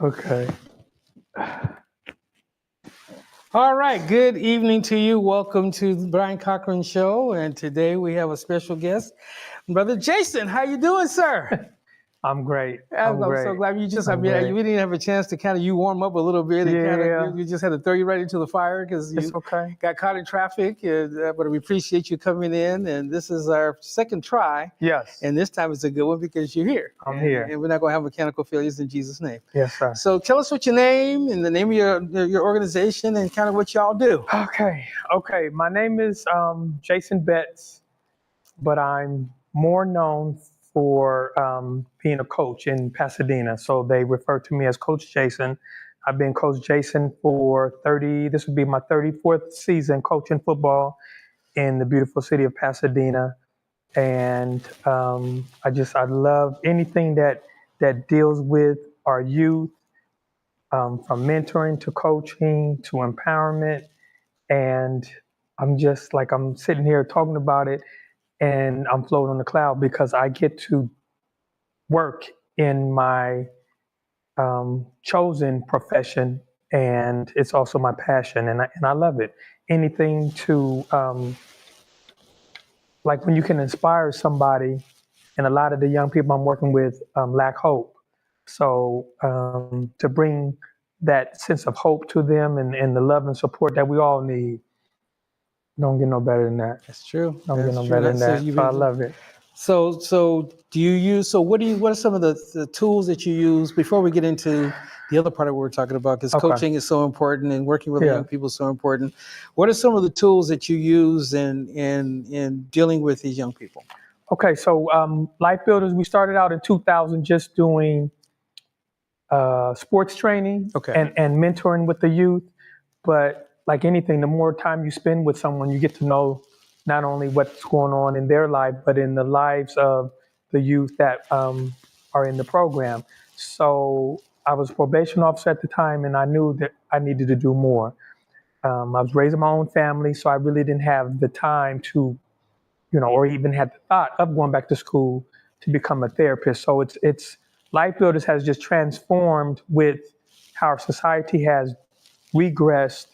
Okay. All right. Good evening to you. Welcome to the Brian Cochran Show. And today we have a special guest, Brother Jason. How you doing, sir? I'm great. I'm so glad you just. I'm great. You didn't have a chance to kind of warm up a little bit, and Yeah. you just had to throw you right into the fire because It's you okay. got caught in traffic. But we appreciate you coming in, and this is our second try. Yes. And this time it's a good one because you're here. I'm here. And we're not going to have mechanical failures in Jesus' name. Yes, sir. So tell us what your name and the name of your organization and kind of what y'all do. Okay. My name is Jason Betts, but I'm more known for being a coach in Pasadena. So they refer to me as Coach Jason. I've been Coach Jason for this would be my 34th season coaching football in the beautiful city of Pasadena. And I love anything that deals with our youth, from mentoring to coaching to empowerment. And I'm sitting here talking about it and I'm floating on the cloud because I get to work in my chosen profession, and it's also my passion, and I love it. Anything to like when you can inspire somebody, and a lot of the young people I'm working with lack hope. So to bring that sense of hope to them and the love and support that we all need, don't get no better than that. That's true. Don't get no better than that. So I love it. So what are some of the tools that you use before we get into the other part of what we're talking about? Because coaching is so important and working with young people is so important. What are some of the tools that you use in dealing with these young people? Okay, so Life Builders, we started out in 2000 just doing sports training and mentoring with the youth. But like anything, the more time you spend with someone, you get to know not only what's going on in their life, but in the lives of the youth that are in the program. So I was a probation officer at the time, and I knew that I needed to do more. I was raising my own family, so I really didn't have the time to, or even had the thought of going back to school to become a therapist. So it's Life Builders has just transformed with how our society has regressed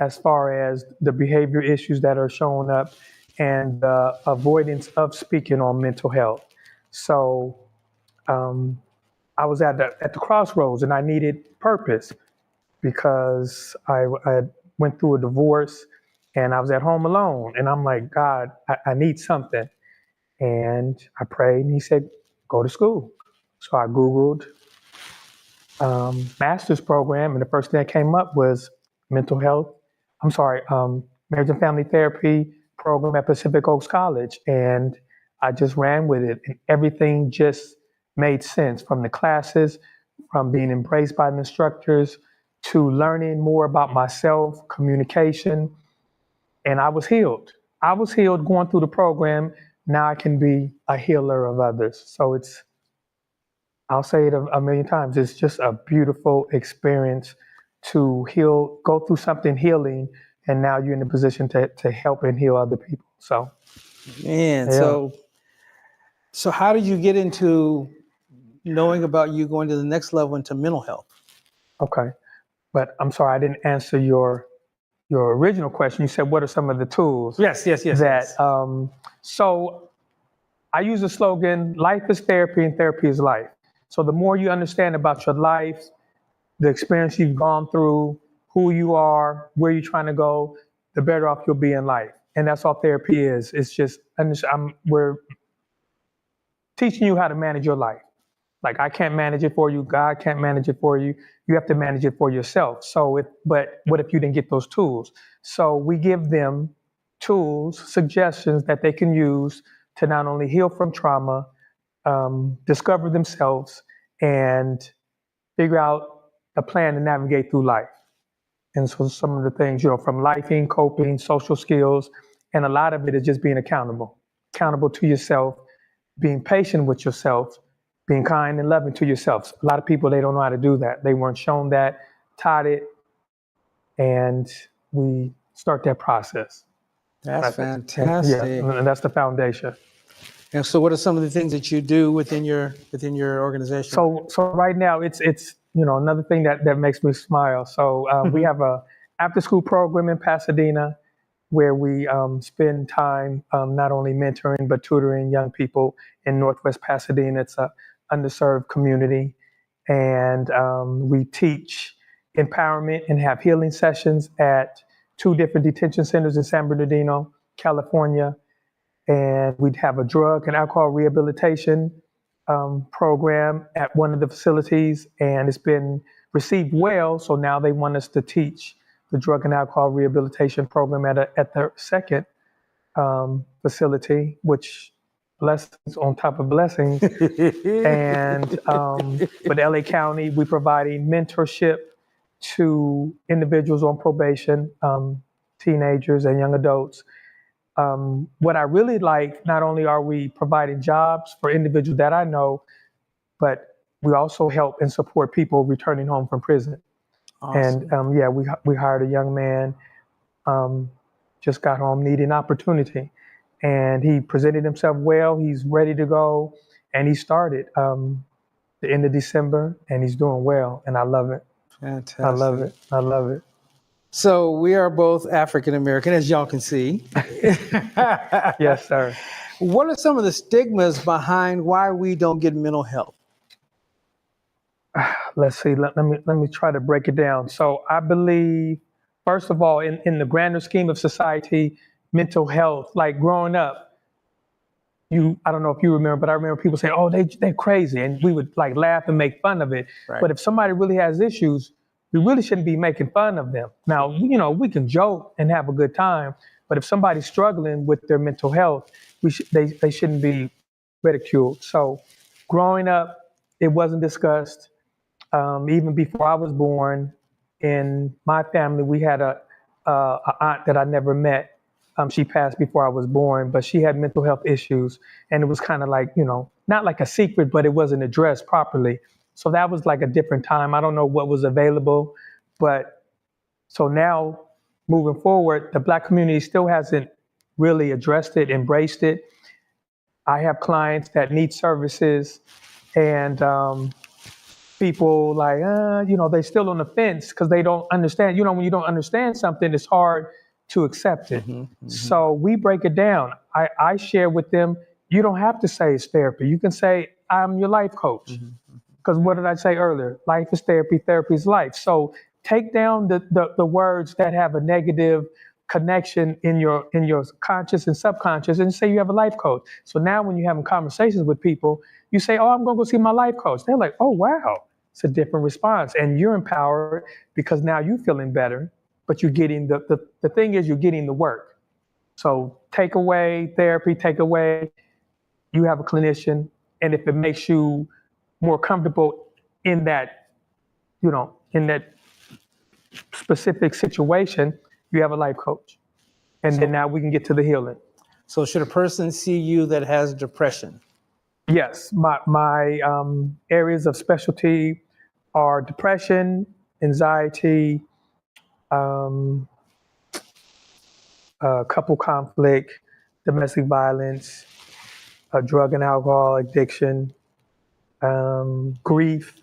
as far as the behavior issues that are showing up and the avoidance of speaking on mental health. So I was at the crossroads, and I needed purpose because I went through a divorce and I was at home alone. And I'm like, God, I need something. And I prayed, and he said, go to school. So I Googled master's program, and the first thing that came up was marriage and family therapy program at Pacific Oaks College. And I just ran with it, and everything just made sense, from the classes, from being embraced by the instructors, to learning more about myself, communication, and I was healed. I was healed going through the program. Now I can be a healer of others. So I'll say it a million times, it's just a beautiful experience to heal, go through something healing, and now you're in a position to help and heal other people. So, so how did you get into knowing about you going to the next level into mental health? Okay, but I'm sorry, I didn't answer your original question. You said, what are some of the tools? Yes. So I use the slogan, life is therapy and therapy is life. So the more you understand about your life, the experience you've gone through, who you are, where you're trying to go, the better off you'll be in life. And that's all therapy is. It's just, we're teaching you how to manage your life. Like, I can't manage it for you. God can't manage it for you. You have to manage it for yourself. But what if you didn't get those tools? So we give them tools, suggestions that they can use to not only heal from trauma, discover themselves, and figure out a plan to navigate through life. And so some of the things, from lifing, coping, social skills, and a lot of it is just being accountable to yourself, being patient with yourself, being kind and loving to yourself. A lot of people, they don't know how to do that. They weren't shown that, taught it, and we start that process. That's fantastic. And that's the foundation. And so what are some of the things that you do within your organization? So right now it's another thing that makes me smile. So we have a after school program in Pasadena where we spend time not only mentoring but tutoring young people in Northwest Pasadena. It's a underserved community, and we teach empowerment and have healing sessions at 2 different detention centers in San Bernardino, California. And we'd have a drug and alcohol rehabilitation program at one of the facilities, and it's been received well. So now they want us to teach the drug and alcohol rehabilitation program at the second facility, which blessings on top of blessings. And with LA County, we're providing mentorship to individuals on probation, teenagers and young adults. What I really like, not only are we providing jobs for individuals that I know, but we also help and support people returning home from prison. Awesome. And we hired a young man, just got home needing opportunity, and he presented himself well. He's ready to go, and he started the end of December, and he's doing well, and I love it. Fantastic. I love it. I love it. So we are both African American, as y'all can see. Yes, sir. What are some of the stigmas behind why we don't get mental health? Let's see. Let me try to break it down. So I believe, first of all, in the grander scheme of society, mental health, like growing up, I don't know if you remember, but I remember people saying, "Oh, they're crazy," and we would like laugh and make fun of it. Right. But if somebody really has issues, we really shouldn't be making fun of them. Now, we can joke and have a good time, but if somebody's struggling with their mental health, they shouldn't be ridiculed. So growing up, it wasn't discussed. Even before I was born, in my family, we had a aunt that I never met. She passed before I was born, but she had mental health issues, and it was kind of like, not like a secret, but it wasn't addressed properly. So that was like a different time. I don't know what was available, but so now moving forward, the Black community still hasn't really addressed it, embraced it. I have clients that need services, and people like, they're still on the fence because they don't understand. When you don't understand something, it's hard to accept it. So we break it down. I share with them, you don't have to say it's therapy. You can say, I'm your life coach. Because what did I say earlier? Life is therapy, therapy is life. So take down the words that have a negative connection in your conscious and subconscious, and say you have a life coach. So now when you're having conversations with people, you say, oh, I'm going to go see my life coach. They're like, oh, wow. It's a different response. And you're empowered because now you're feeling better, but you're getting the thing is you're getting the work. So take away therapy, take away, you have a clinician, and if it makes you more comfortable in that, in that specific situation, you have a life coach. And then now we can get to the healing. So should a person see you that has depression? Yes, my areas of specialty are depression, anxiety, couple conflict, domestic violence, drug and alcohol addiction, grief,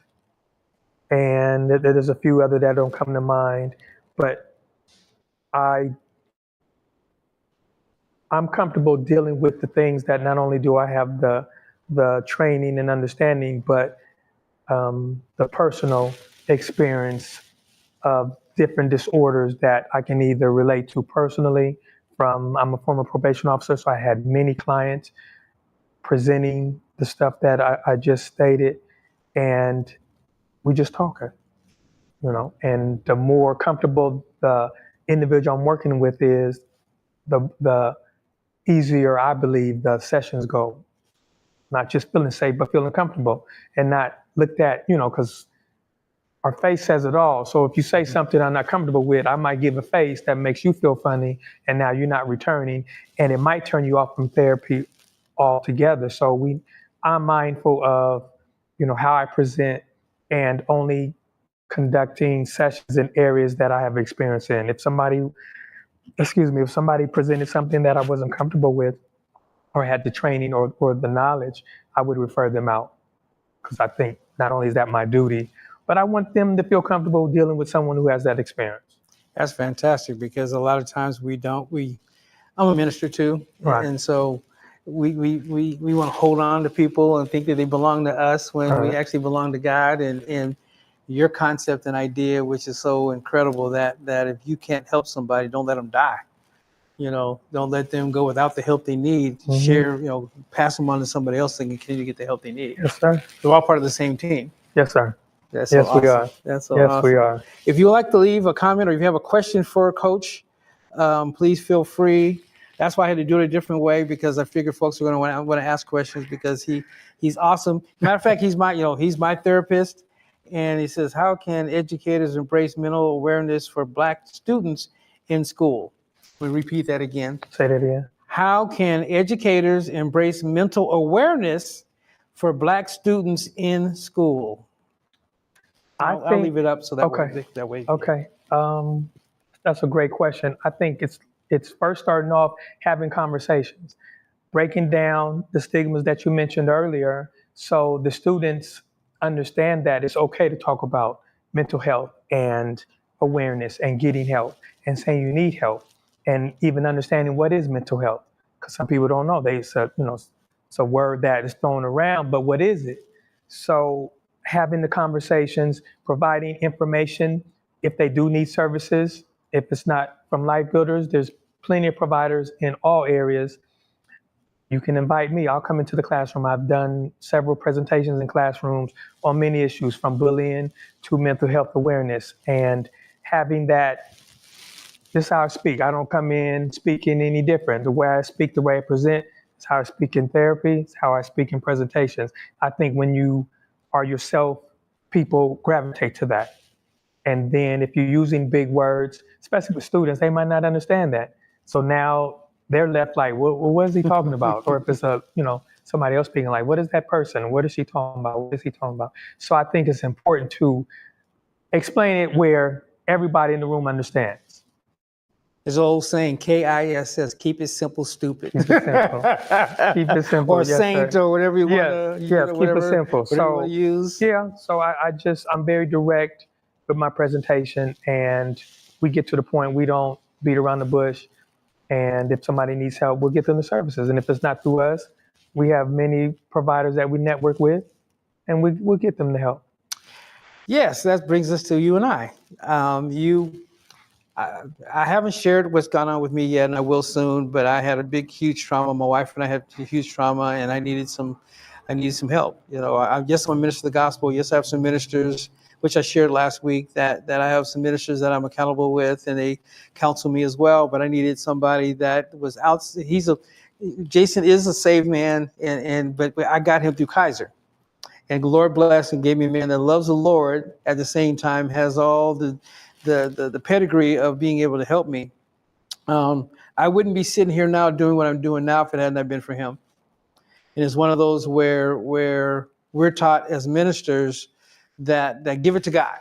and there's a few other that don't come to mind. But I'm comfortable dealing with the things that not only do I have the training and understanding, but the personal experience of different disorders that I can either relate to personally. I'm a former probation officer, so I had many clients presenting the stuff that I just stated, and we just talk, and the more comfortable the individual I'm working with is, the easier I believe the sessions go. Not just feeling safe, but feeling comfortable and not looked at, because our face says it all. So if you say something I'm not comfortable with, I might give a face that makes you feel funny, and now you're not returning, and it might turn you off from therapy altogether. So I'm mindful of, how I present, and only conducting sessions in areas that I have experience in. If somebody presented something that I wasn't comfortable with, or had the training or the knowledge, I would refer them out, because I think not only is that my duty, but I want them to feel comfortable dealing with someone who has that experience. That's fantastic, because a lot of times I'm a minister too. Right. And so we want to hold on to people and think that they belong to us when we actually belong to God. And your concept and idea, which is so incredible, that if you can't help somebody, don't let them die. Don't let them go without the help they need. Share, pass them on to somebody else so they can continue to get the help they need. Yes, sir. We're all part of the same team. Yes, sir. That's so yes, awesome. we are. That's so yes, awesome. we are. If you would like to leave a comment, or if you have a question for Coach, please feel free. That's why I had to do it a different way, because I figured folks are going to want to ask questions, because he's awesome. Matter of fact, he's my therapist, and he says, how can educators embrace mental awareness for Black students in school? We repeat that again. Say that again. How can educators embrace mental awareness for Black students in school? I'll leave it up so that way. Okay. That's a great question. I think it's first starting off having conversations, breaking down the stigmas that you mentioned earlier, so the students understand that it's okay to talk about mental health and awareness and getting help and saying you need help, and even understanding what is mental health, because some people don't know. They said, it's a word that is thrown around, but what is it? So having the conversations, providing information if they do need services. If it's not from Life Builders, there's plenty of providers in all areas. You can invite me. I'll come into the classroom. I've done several presentations in classrooms on many issues, from bullying to mental health awareness. And having that, this is how I speak. I don't come in speaking any different. The way I speak, the way I present, is how I speak in therapy, it's how I speak in presentations. I think when you are yourself, people gravitate to that. And then if you're using big words, especially with students, they might not understand that. So now they're left like, what is he talking about? Or if it's somebody else speaking, like, what is that person? What is she talking about? What is he talking about? So I think it's important to explain it where everybody in the room understands. There's an old saying, KISS, keep it simple, stupid. Keep it simple. Keep it simple. Or yes, saint, sir. Or whatever you want to use. Yes, keep it simple. So use. Yeah, so I'm very direct with my presentation, and we get to the point. We don't beat around the bush. And if somebody needs help, we'll get them the services. And if it's not through us, we have many providers that we network with, and we'll get them the help. Yes, that brings us to you and I. I haven't shared what's gone on with me yet, and I will soon, but I had a huge trauma. My wife and I had a huge trauma, and I needed some help. Yes, I'm a minister of the gospel. Yes, I have some ministers, which I shared last week, that I have some ministers that I'm accountable with, and they counsel me as well. But I needed somebody that was out. Jason is a saved man, but I got him through Kaiser. And the Lord blessed and gave me a man that loves the Lord, at the same time has all the pedigree of being able to help me. I wouldn't be sitting here now doing what I'm doing now if it hadn't been for him. And it's one of those where we're taught as ministers that give it to God,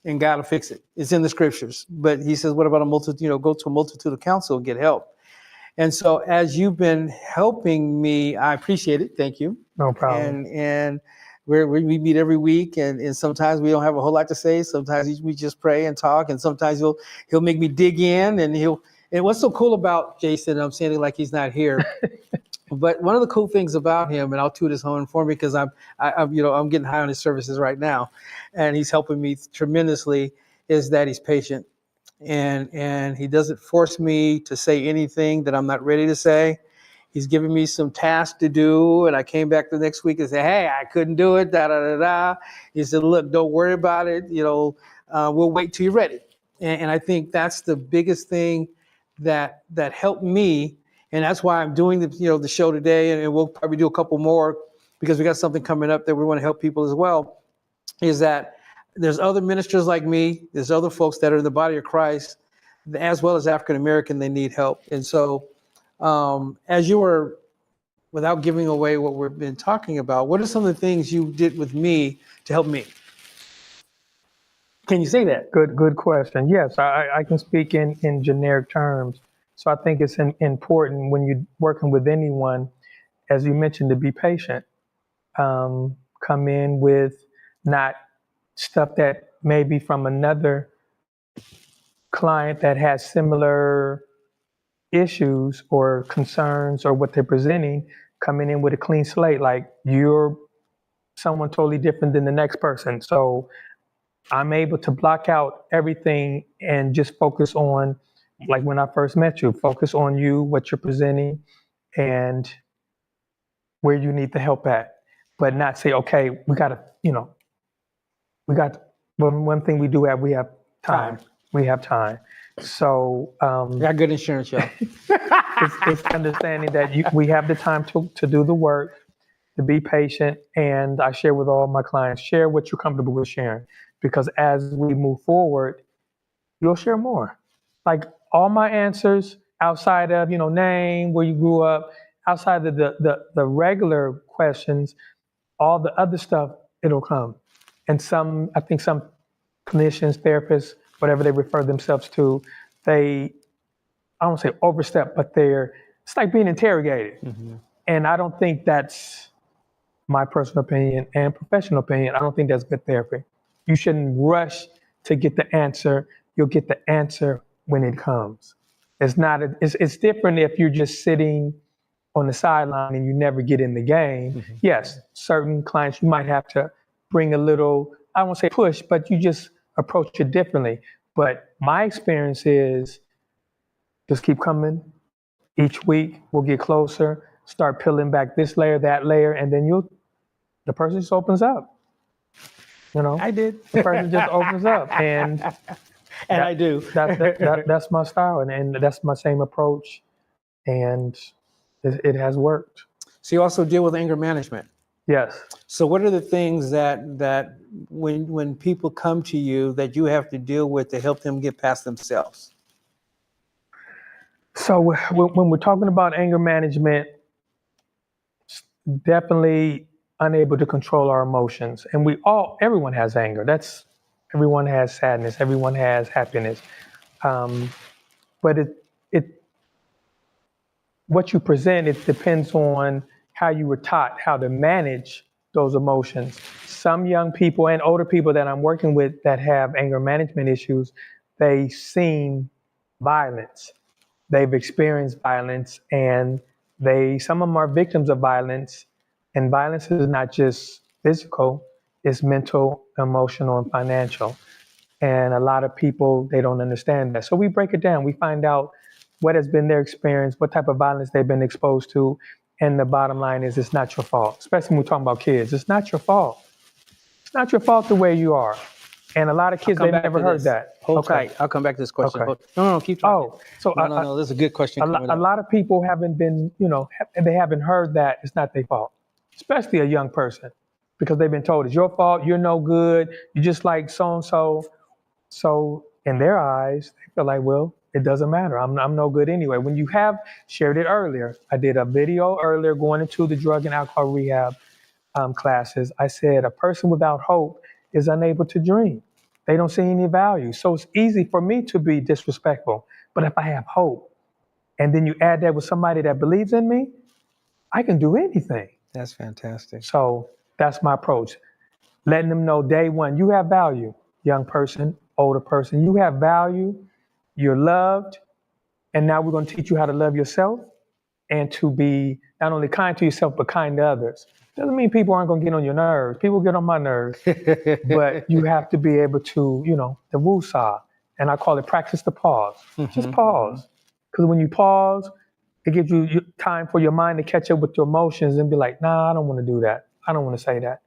and God will fix it. It's in the scriptures. But he says, what about a multitude? Go to a multitude of counsel, get help. And so as you've been helping me, I appreciate it. Thank you. No problem. And we meet every week, and sometimes we don't have a whole lot to say. Sometimes we just pray and talk, and sometimes he'll make me dig in, and what's so cool about Jason, I'm saying it like he's not here, but one of the cool things about him, and I'll toot his horn for me, because I'm getting high on his services right now, and he's helping me tremendously, is that he's patient, and he doesn't force me to say anything that I'm not ready to say. He's given me some tasks to do, and I came back the next week and said, hey, I couldn't do it, He said, look, don't worry about it. We'll wait till you're ready. And I think that's the biggest thing that helped me. And that's why I'm doing the show today, and we'll probably do a couple more, because we got something coming up that we want to help people as well, is that there's other ministers like me, there's other folks that are in the body of Christ, as well as African-American, they need help. And so as you were, without giving away what we've been talking about, what are some of the things you did with me to help me? Can you say that? Good question. Yes, I can speak in generic terms. So I think it's important when you're working with anyone, as you mentioned, to be patient. Come in with not stuff that maybe from another client that has similar issues or concerns or what they're presenting, coming in with a clean slate, like you're someone totally different than the next person. So I'm able to block out everything and just focus on, like when I first met you, focus on you, what you're presenting, and where you need the help at, but not say, okay, we got to, we got one thing we do have, we have time. We have time. So got good insurance, y'all. it's understanding that we have the time to do the work, to be patient, and I share with all my clients, share what you're comfortable with sharing, because as we move forward, you'll share more. Like all my answers outside of, name, where you grew up, outside of the regular questions, all the other stuff, it'll come. And I think some clinicians, therapists, whatever they refer themselves to, I don't say overstep, but it's like being interrogated. Mm-hmm. And I don't think that's my personal opinion and professional opinion. I don't think that's good therapy. You shouldn't rush to get the answer. You'll get the answer when it comes. It's different if you're just sitting on the sideline and you never get in the game. Mm-hmm. Yes, certain clients you might have to bring a little, I won't say push, but you just approach it differently. But my experience is just keep coming. Each week we'll get closer, start peeling back this layer, that layer, and then the person just opens up. I did. The person just opens up, and I do. That's my style, and that's my same approach, and it has worked. So you also deal with anger management. Yes. So what are the things that when people come to you that you have to deal with to help them get past themselves? So when we're talking about anger management, definitely unable to control our emotions. And everyone has anger. Everyone has sadness. Everyone has happiness. But what you present, it depends on how you were taught how to manage those emotions. Some young people and older people that I'm working with that have anger management issues, they've seen violence. They've experienced violence, and some of them are victims of violence. And violence is not just physical, it's mental, emotional, and financial. And a lot of people, they don't understand that. So we break it down. We find out what has been their experience, what type of violence they've been exposed to. And the bottom line is, it's not your fault. Especially when we're talking about kids. It's not your fault. It's not your fault the way you are. And a lot of kids, they've never heard that. Hold tight. I'll come back to this question. Okay. No, keep talking. Oh, so no, this is a good question. A lot of people haven't been, they haven't heard that it's not their fault, especially a young person, because they've been told it's your fault, you're no good, you're just like so-and-so. So in their eyes, they feel like, well, it doesn't matter. I'm no good anyway. When you have shared it earlier, I did a video earlier going into the drug and alcohol rehab classes. I said a person without hope is unable to dream. They don't see any value. So it's easy for me to be disrespectful. But if I have hope, and then you add that with somebody that believes in me, I can do anything. That's fantastic. So that's my approach. Letting them know day one, you have value, young person, older person. You have value, you're loved, and now we're going to teach you how to love yourself and to be not only kind to yourself, but kind to others. Doesn't mean people aren't going to get on your nerves. People get on my nerves. But you have to be able to, the woo-saw. And I call it practice the pause. Just pause. Because when you pause, it gives you time for your mind to catch up with your emotions and be like, nah, I don't want to do that. I don't want to say that.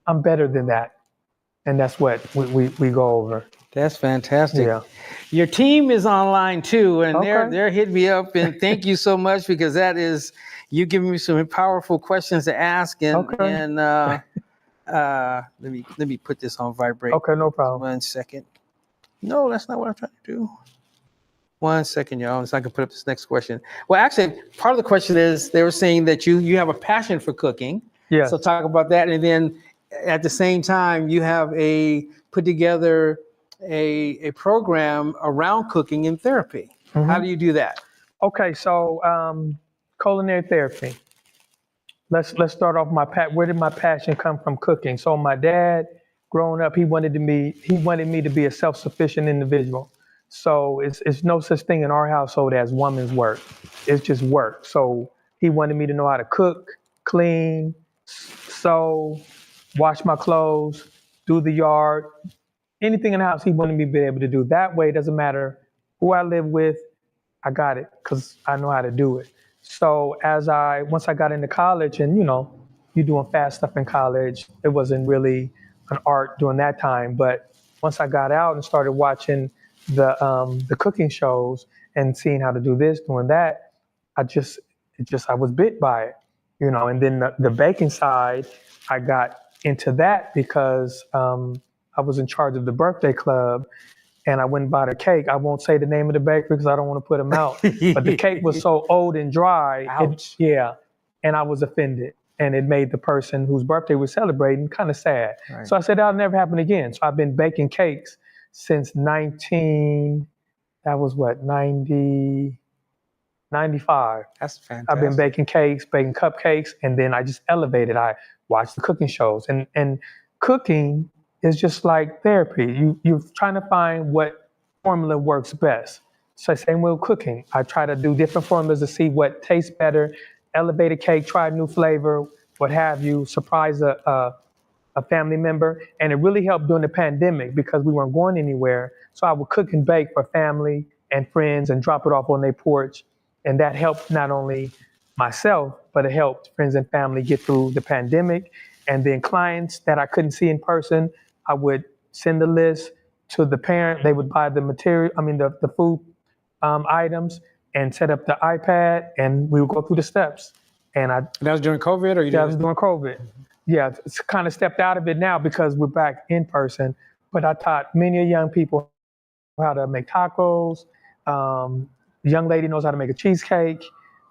I'm better than that. And that's what we go over. That's fantastic. Yeah. Your team is online too, and they're hitting me up, and thank you so much, because that is you giving me some powerful questions to ask. And let me put this on vibrate. Okay, no problem. 1 second. No, that's not what I'm trying to do. 1 second, y'all, so I can put up this next question. Well, actually, part of the question is they were saying that you have a passion for cooking. Yeah. So talk about that, and then at the same time, you have put together a program around cooking and therapy. Mm-hmm. How do you do that? Okay, so culinary therapy. Let's start off where did my passion come from cooking? So my dad, growing up, he wanted me to be a self-sufficient individual. So it's no such thing in our household as woman's work. It's just work. So he wanted me to know how to cook, clean, sew, wash my clothes, do the yard, anything in the house. He wanted me to be able to do. That way, it doesn't matter who I live with, I got it because I know how to do it. So once I got into college, and you're doing fast stuff in college, it wasn't really an art during that time. But once I got out and started watching the cooking shows and seeing how to do this, doing that, I was bit by it, And then the baking side, I got into that because I was in charge of the birthday club. And I went and bought a cake. I won't say the name of the bakery because I don't want to put them out. But the cake was so old and dry. And I was offended. And it made the person whose birthday we're celebrating kind of sad. Right. So I said, that'll never happen again. So I've been baking cakes since 90, 95. That's fantastic. I've been baking cakes, baking cupcakes, and then I just elevated. I watched the cooking shows. And cooking is just like therapy. You're trying to find what formula works best. So same with cooking. I try to do different formulas to see what tastes better, elevate a cake, try a new flavor, what have you, surprise a family member. And it really helped during the pandemic because we weren't going anywhere. So I would cook and bake for family and friends and drop it off on their porch. And that helped not only myself, but it helped friends and family get through the pandemic. And then clients that I couldn't see in person, I would send the list to the parent. They would buy the material, the food items, and set up the iPad, and we would go through the steps. And that was during COVID, or that was during COVID. Yeah, it's kind of stepped out of it now because we're back in person. But I taught many young people how to make tacos. The young lady knows how to make a cheesecake,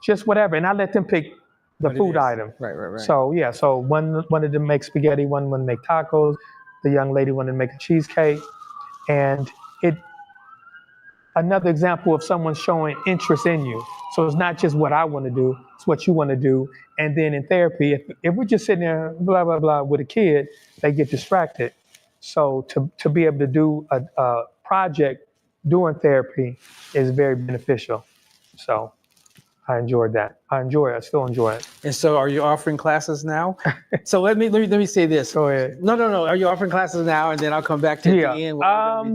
just whatever. And I let them pick the food item. Right. So one wanted to make spaghetti, one wanted to make tacos. The young lady wanted to make a cheesecake. And another example of someone showing interest in you. So it's not just what I want to do, it's what you want to do. And then in therapy, if we're just sitting there, blah, blah, blah, with a kid, they get distracted. So to be able to do a project during therapy is very beneficial. So I enjoyed that. I still enjoy it. And so are you offering classes now? So let me say this. Go ahead. No. Are you offering classes now? And then I'll come back to the end.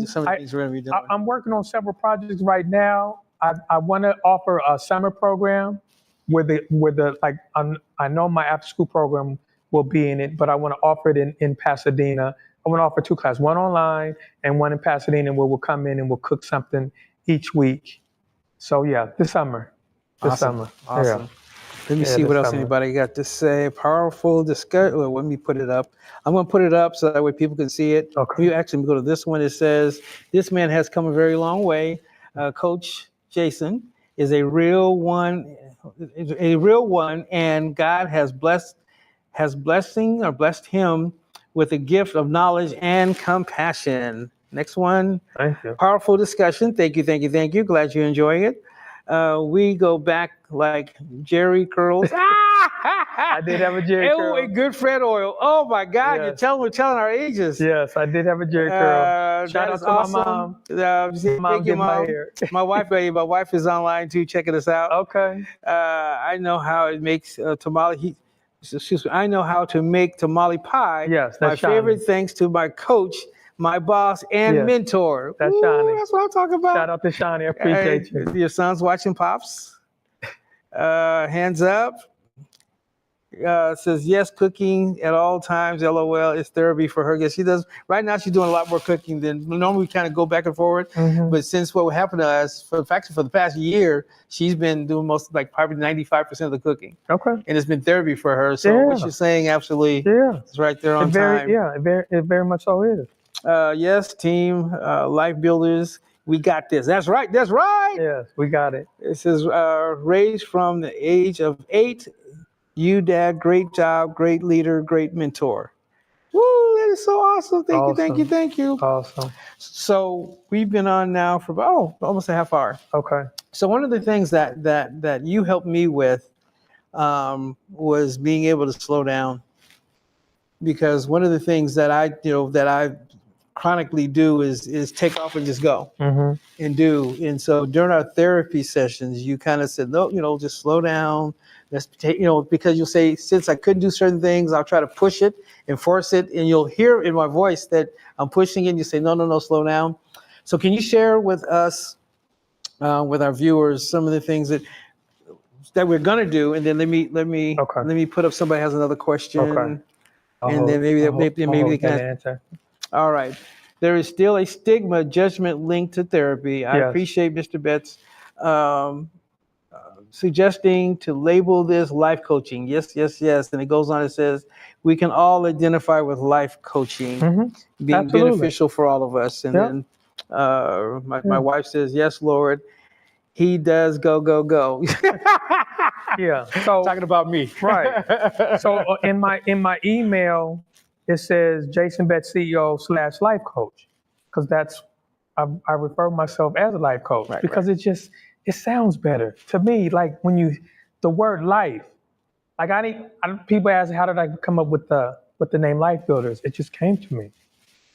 Some of the things we're going to be doing. I'm working on several projects right now. I want to offer a summer program where I know my after school program will be in it, but I want to offer it in Pasadena. I want to offer 2 classes, one online and one in Pasadena, where we'll come in and we'll cook something each week. So yeah, this summer. Awesome. Yeah. Let me see what else anybody got to say. Powerful discussion. Well, let me put it up. I'm going to put it up so that way people can see it. Okay. You actually go to this one. It says, "This man has come a very long way. Coach Jason is a real one, and God has blessed him with a gift of knowledge and compassion." Next one. Thank you. Powerful discussion. Thank you. Glad you're enjoying it. We go back like Jerry curls. I did have a Jerry curl. A good Fred oil. Oh my God! Yes. We're telling our ages. Yes, I did have a Jerry curl. Shout out to awesome. my mom. Thank you, my hair. My wife is online too, checking us out. Okay. I know how it makes tamale. I know how to make tamale pie. Yes, that's my favorite. Thanks to my coach, my boss, and mentor. That's Shawnee. That's what I'm talking about. Shout out to Shawnee. I appreciate you. Your son's watching Pops. Hands up. Says yes, cooking at all times. LOL. It's therapy for her. Yes, she does. Right now, she's doing a lot more cooking than normally. We kind of go back and forward. Mm-hmm. But since what happened to us, for the past year, she's been doing probably 95% of the cooking. Okay. And it's been therapy for her. So what you're saying, absolutely, is right there on time. It very much so is. Yes, team, life builders. We got this. That's right. Yes, we got it. It says, raised from the age of 8. You, Dad, great job, great leader, great mentor. Woo, that is so awesome. Thank you. Awesome. So we've been on now for almost a half hour. Okay. So one of the things that you helped me with was being able to slow down. because one of the things that I chronically do is take off and just go and do. And so during our therapy sessions, you kind of said, no, just slow down. Let's take, because you'll say, since I couldn't do certain things, I'll try to push it and force it. And you'll hear in my voice that I'm pushing it. And you say, no, slow down. So can you share with us, with our viewers, some of the things that we're going to do? And then let me put up, somebody has another question. Okay. And then maybe they can answer. All right. There is still a stigma, judgment linked to therapy. I appreciate Mr. Betts suggesting to label this life coaching. Yes. And it goes on, it says, we can all identify with life coaching being beneficial for all of us. And then my wife says, yes, Lord, he does go. Yeah. So talking about me. Right. So in my email, it says Jason Betts CEO / life coach, because I refer myself as a life coach because it sounds better to me. Like when the word life, like people ask, how did I come up with the name Life Builders? It just came to me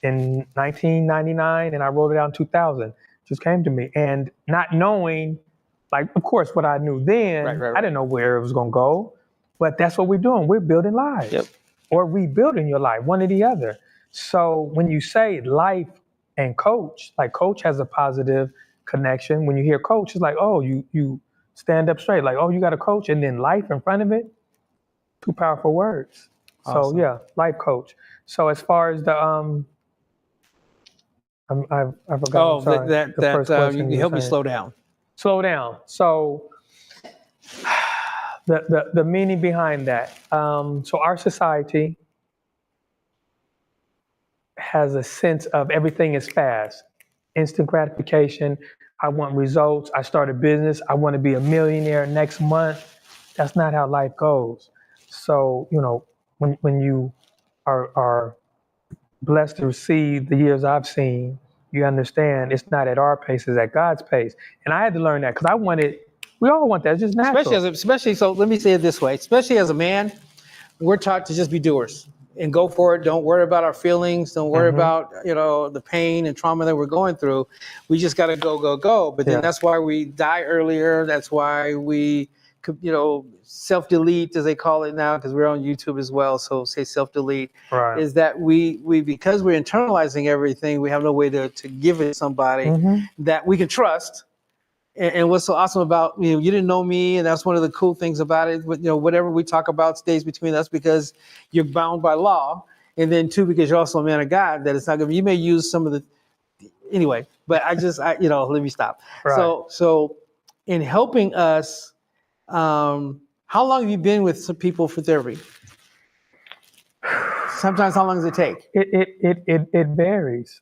in 1999, and I wrote it down in 2000. It just came to me, and not knowing, like, of course, what I knew then, I didn't know where it was going to go, but that's what we're doing. We're building lives or rebuilding your life, one or the other. So when you say life and coach, like coach has a positive connection. When you hear coach, it's like, oh, you stand up straight. Like, oh, you got a coach, and then life in front of it. Two powerful words. Awesome. So yeah, life coach. So as far as the I forgot. The first question. You help me slow down. Slow down. So the meaning behind that. So our society has a sense of everything is fast, instant gratification. I want results. I start a business. I want to be a millionaire next month. That's not how life goes. So, when you are blessed to receive the years I've seen, you understand it's not at our pace, it's at God's pace. And I had to learn that because we all want that. It's just natural. Especially, so let me say it this way, especially as a man, we're taught to just be doers and go for it. Don't worry about our feelings. Don't worry about, the pain and trauma that we're going through. We just got to go. But then that's why we die earlier. That's why we, self-delete, as they call it now, because we're on YouTube as well. So say self-delete, is that we because we're internalizing everything, we have no way to give it to somebody that we can trust. And what's so awesome about, you didn't know me, and that's one of the cool things about it. Whatever we talk about stays between us because you're bound by law. And then two, because you're also a man of God, that it's not going to, you may use some of the, anyway, but let me stop. Right. So in helping us, how long have you been with some people for therapy? Sometimes how long does it take? It varies.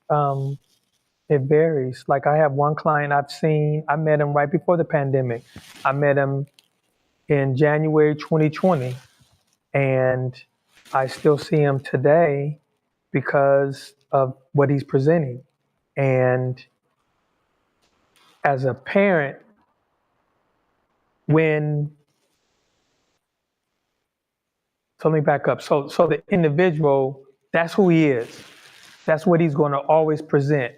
It varies. Like I have one client I met him right before the pandemic. I met him in January 2020, and I still see him today because of what he's presenting. And as a parent, so let me back up. So the individual, that's who he is. That's what he's going to always present.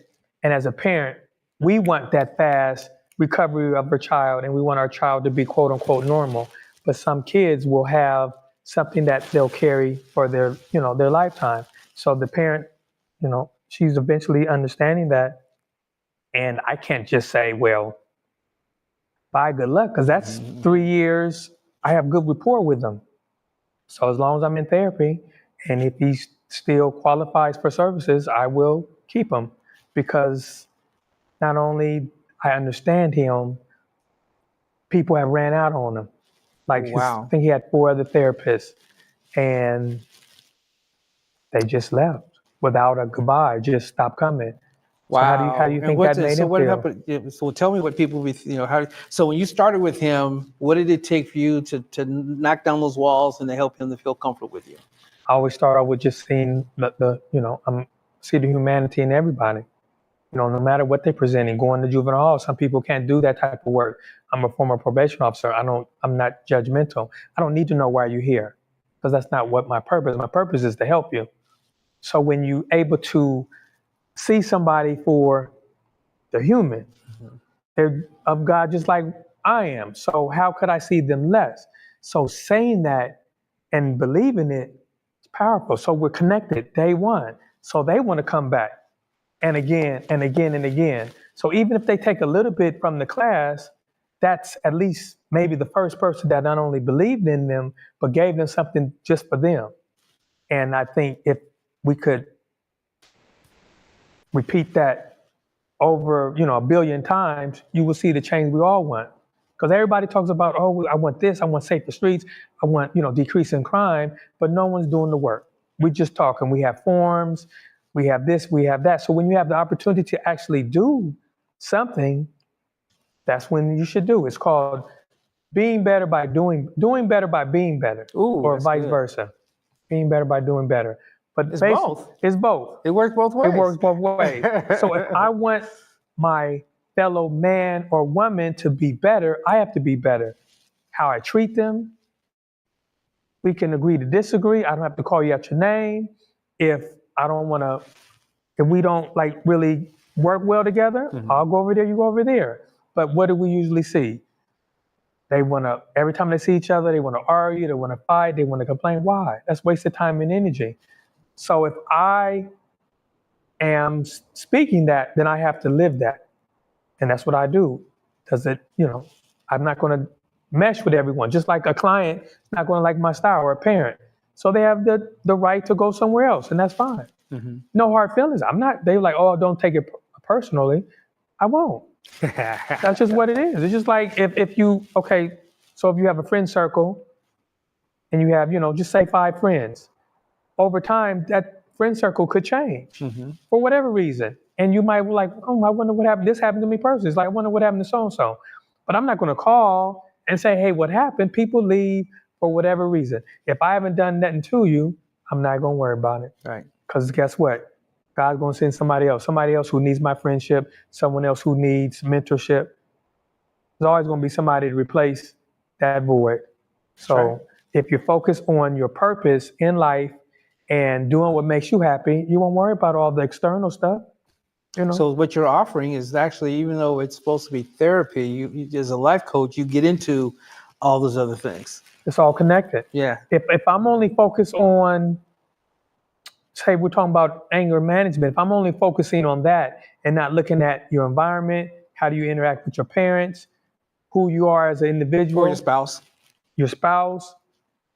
And as a parent, we want that fast recovery of our child, and we want our child to be quote unquote normal. But some kids will have something that they'll carry for their lifetime. So the parent, she's eventually understanding that. And I can't just say, well, bye, good luck, because that's 3 years. I have good rapport with them. So as long as I'm in therapy, and if he still qualifies for services, I will keep him, because not only I understand him, people have ran out on him. Like I think he had 4 other therapists, and they just left without a goodbye, just stopped coming. Wow. So how do you think that made him feel? Happened? So tell me what people, so when you started with him, what did it take for you to knock down those walls and to help him to feel comfortable with you? I always start out with just seeing see the humanity in everybody. No matter what they're presenting, going to juvenile hall, some people can't do that type of work. I'm a former probation officer. I'm not judgmental. I don't need to know why you're here. because that's not what my purpose. My purpose is to help you. So when you able to see somebody for the human, they're of God just like I am. So how could I see them less? So saying that and believing it is powerful. So we're connected day one. So they want to come back and again and again and again. So even if they take a little bit from the class, that's at least maybe the first person that not only believed in them, but gave them something just for them. And I think if we could repeat that over, a billion times, you will see the change we all want. Because everybody talks about, oh, I want this, I want safer streets, I want, decrease in crime, but no one's doing the work. We just talk, and we have forms, we have this, we have that. So when you have the opportunity to actually do something, that's when you should do. It's called being better by doing better by being better, or vice versa. Being better by doing better. But it's both. It's both. It works both ways. It works both ways. So if I want my fellow man or woman to be better, I have to be better. How I treat them. We can agree to disagree. I don't have to call you out your name. If we don't really work well together, I'll go over there, you go over there. But what do we usually see? They every time they see each other, they want to argue, they want to fight, they want to complain. Why? That's wasted time and energy. So if I am speaking that, then I have to live that. And that's what I do. Because I'm not going to mesh with everyone. Just like a client is not going to like my style, or a parent. So they have the right to go somewhere else, and that's fine. No hard feelings. They're like, oh, don't take it personally. I won't. That's just what it is. It's just like if you have a friend circle and you have, just say 5 friends. Over time, that friend circle could change for whatever reason. And you might be like, oh, I wonder what happened. This happened to me personally. It's like, I wonder what happened to so-and-so. But I'm not going to call and say, hey, what happened? People leave for whatever reason. If I haven't done nothing to you, I'm not going to worry about it. Right. Because guess what? God's going to send somebody else who needs my friendship, someone else who needs mentorship. There's always going to be somebody to replace that void. So if you focus on your purpose in life and doing what makes you happy, you won't worry about all the external stuff. So what you're offering is actually, even though it's supposed to be therapy, you as a life coach, you get into all those other things. It's all connected. Yeah. If I'm only focused on, say we're talking about anger management, if I'm only focusing on that and not looking at your environment, how do you interact with your parents, who you are as an individual. Or your spouse,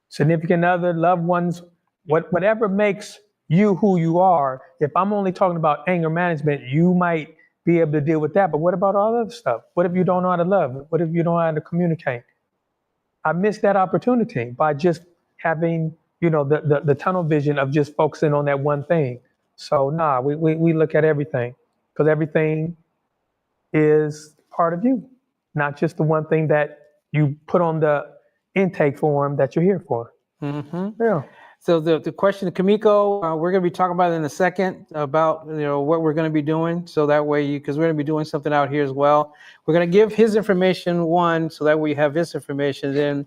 significant other, loved ones, whatever makes you who you are. If I'm only talking about anger management, you might be able to deal with that. But what about all other stuff? What if you don't know how to love? What if you don't know how to communicate? I missed that opportunity by just having, the tunnel vision of just focusing on that one thing. So we look at everything, because everything is part of you, not just the one thing that you put on the intake form that you're here for. Yeah. So the question to Kamiko, we're going to be talking about it in a second about what we're going to be doing. So that way, because we're going to be doing something out here as well. We're going to give his information so that way you have his information. Then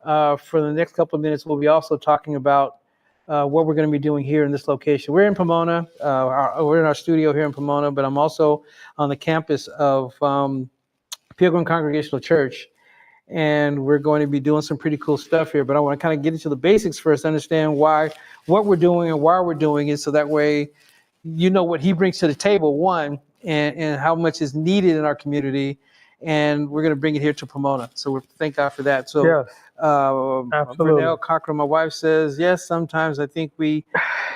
for the next couple of minutes, we'll be also talking about what we're going to be doing here in this location. We're in Pomona. We're in our studio here in Pomona, but I'm also on the campus of Pilgrim Congregational Church. And we're going to be doing some pretty cool stuff here, but I want to kind of get into the basics first, understand what we're doing and why we're doing it, so that way what he brings to the table, one, and how much is needed in our community, and we're going to bring it here to Pomona. So we thank God for that. So yes, absolutely. Brian Cochran, my wife, says, yes, sometimes I think we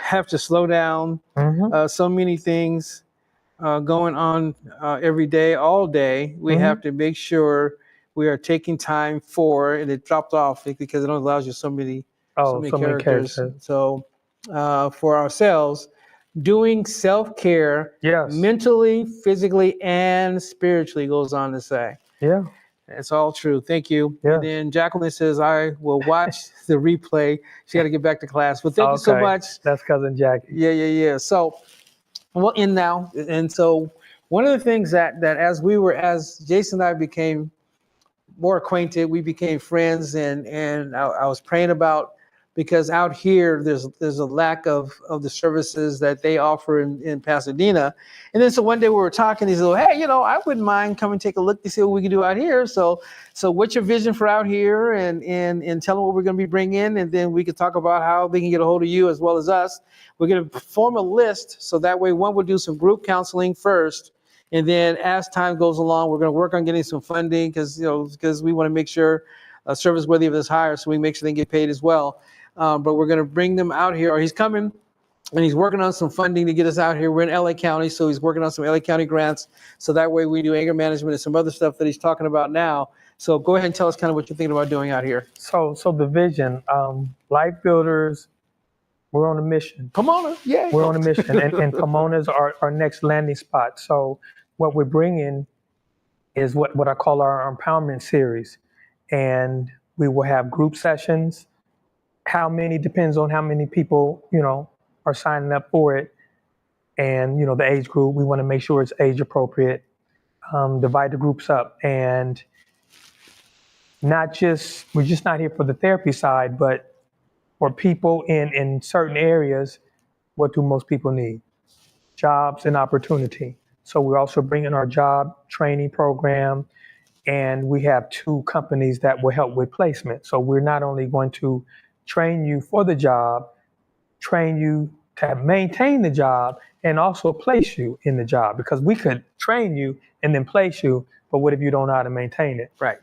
have to slow down. So many things going on every day, all day. We have to make sure we are taking time and it dropped off because it allows you so many characters. So for ourselves, doing self-care, mentally, physically, and spiritually, goes on to say. Yeah. It's all true. Thank you. Yeah. And then Jacqueline says, I will watch the replay. She got to get back to class. Well, thank you so much. That's cousin Jackie. Yeah. So we'll end now. And so one of the things that as Jason and I became more acquainted, we became friends, and I was praying about because out here there's a lack of the services that they offer in Pasadena. And then so one day we were talking, he said, hey, I wouldn't mind coming take a look to see what we can do out here. So what's your vision for out here, and tell them what we're going to be bringing, and then we could talk about how they can get a hold of you as well as us. We're going to form a list, so that way one will do some group counseling first, and then as time goes along, we're going to work on getting some funding, because we want to make sure service worthy of this hire, so we make sure they get paid as well. But we're going to bring them out here, or he's coming, and he's working on some funding to get us out here. We're in LA County, so he's working on some LA County grants, so that way we do anger management and some other stuff that he's talking about now. So go ahead and tell us kind of what you're thinking about doing out here. So the vision, Life Builders, we're on a mission. Pomona, yeah. We're on a mission, and Pomona is our next landing spot. So what we're bringing is what I call our empowerment series. And we will have group sessions. How many depends on how many people, are signing up for it. And, the age group, we want to make sure it's age appropriate. Divide the groups up, and we're just not here for the therapy side, but for people in certain areas. What do most people need? Jobs and opportunity. So we're also bringing our job training program, and we have 2 companies that will help with placement. So we're not only going to train you for the job, train you to maintain the job, and also place you in the job, because we could train you and then place you, but what if you don't know how to maintain it? Right.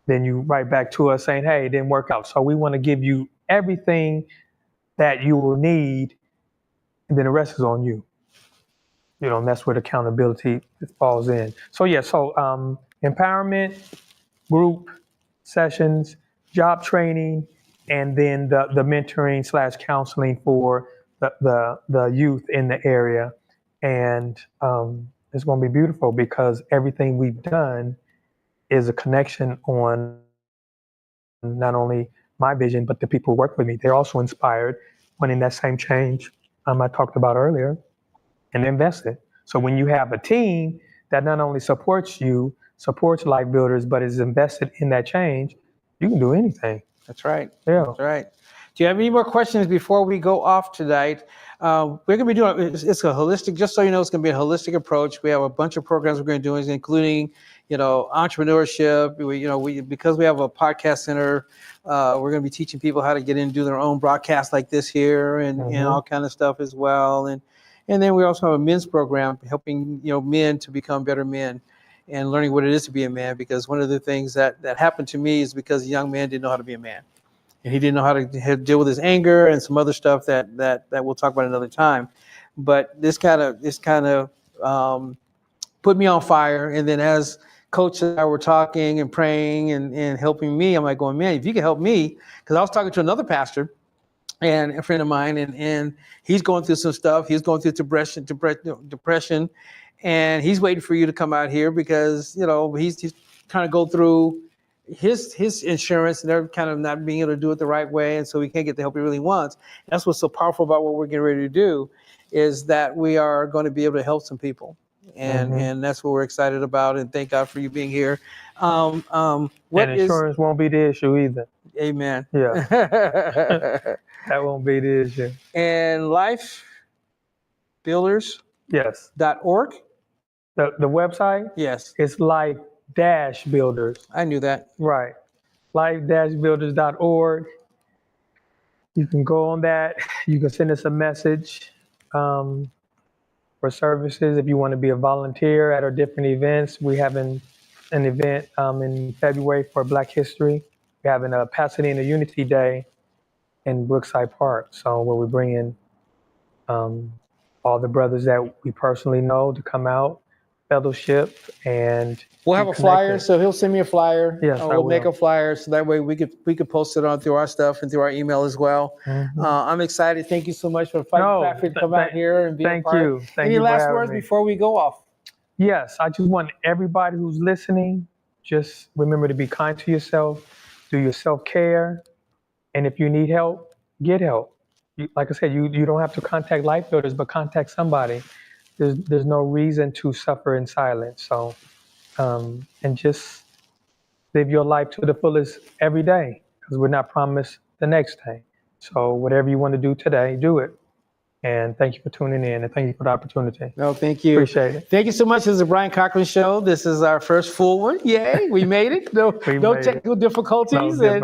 Then you write back to us saying, hey, it didn't work out. So we want to give you everything that you will need, and then the rest is on you. And that's where the accountability falls in. So empowerment, group sessions, job training, and then the mentoring / counseling for the youth in the area. And it's going to be beautiful, because everything we've done is a connection on not only my vision, but the people who work with me. They're also inspired, wanting that same change I talked about earlier, and invested. So when you have a team that not only supports Life Builders, but is invested in that change, you can do anything. That's right. Yeah. That's right. Do you have any more questions before we go off tonight? We're going to be doing, it's a holistic, just so you know, it's going to be a holistic approach. We have a bunch of programs we're going to do, including, entrepreneurship. Because we have a podcast center, we're going to be teaching people how to get in and do their own broadcasts like this here, and all kind of stuff as well. And then we also have a men's program helping, men to become better men and learning what it is to be a man. Because one of the things that happened to me is because a young man didn't know how to be a man. And he didn't know how to deal with his anger and some other stuff that we'll talk about another time. But this kind of put me on fire. And then as Coach and I were talking and praying and helping me, I'm like going, man, if you can help me, because I was talking to another pastor and a friend of mine, and he's going through some stuff. He's going through depression, and he's waiting for you to come out here, because he's trying to go through his insurance, and they're kind of not being able to do it the right way, and so he can't get the help he really wants. And that's what's so powerful about what we're getting ready to do, is that we are going to be able to help some people, and that's what we're excited about. And thank God for you being here. And insurance won't be the issue either. Amen. Yeah, that won't be the issue. And Life Builders. Yes. .org. The website. Yes. It's Life-Builders. I knew that. Right. Life-Builders.org. You can go on that. You can send us a message for services if you want to be a volunteer at our different events. We have an event in February for Black History. We're having a Pasadena Unity Day in Brookside Park. So where we bring in all the brothers that we personally know to come out, fellowship, and we'll have a flyer. So he'll send me a flyer. Yes, we'll make a flyer, so that way we could post it on through our stuff and through our email as well. I'm excited. Thank you so much for fighting traffic to come out here and be a part. Any last words before we go off? Yes, I just want everybody who's listening, just remember to be kind to yourself, do your self-care, and if you need help, get help. Like I said, you don't have to contact Life Builders, but contact somebody. There's no reason to suffer in silence. So, and just live your life to the fullest every day, because we're not promised the next day. So whatever you want to do today, do it. And thank you for tuning in, and thank you for the opportunity. No, thank you. Appreciate it. Thank you so much. This is the Brian Cochran Show. This is our first full one. Yay, we made it. No technical difficulties. No, and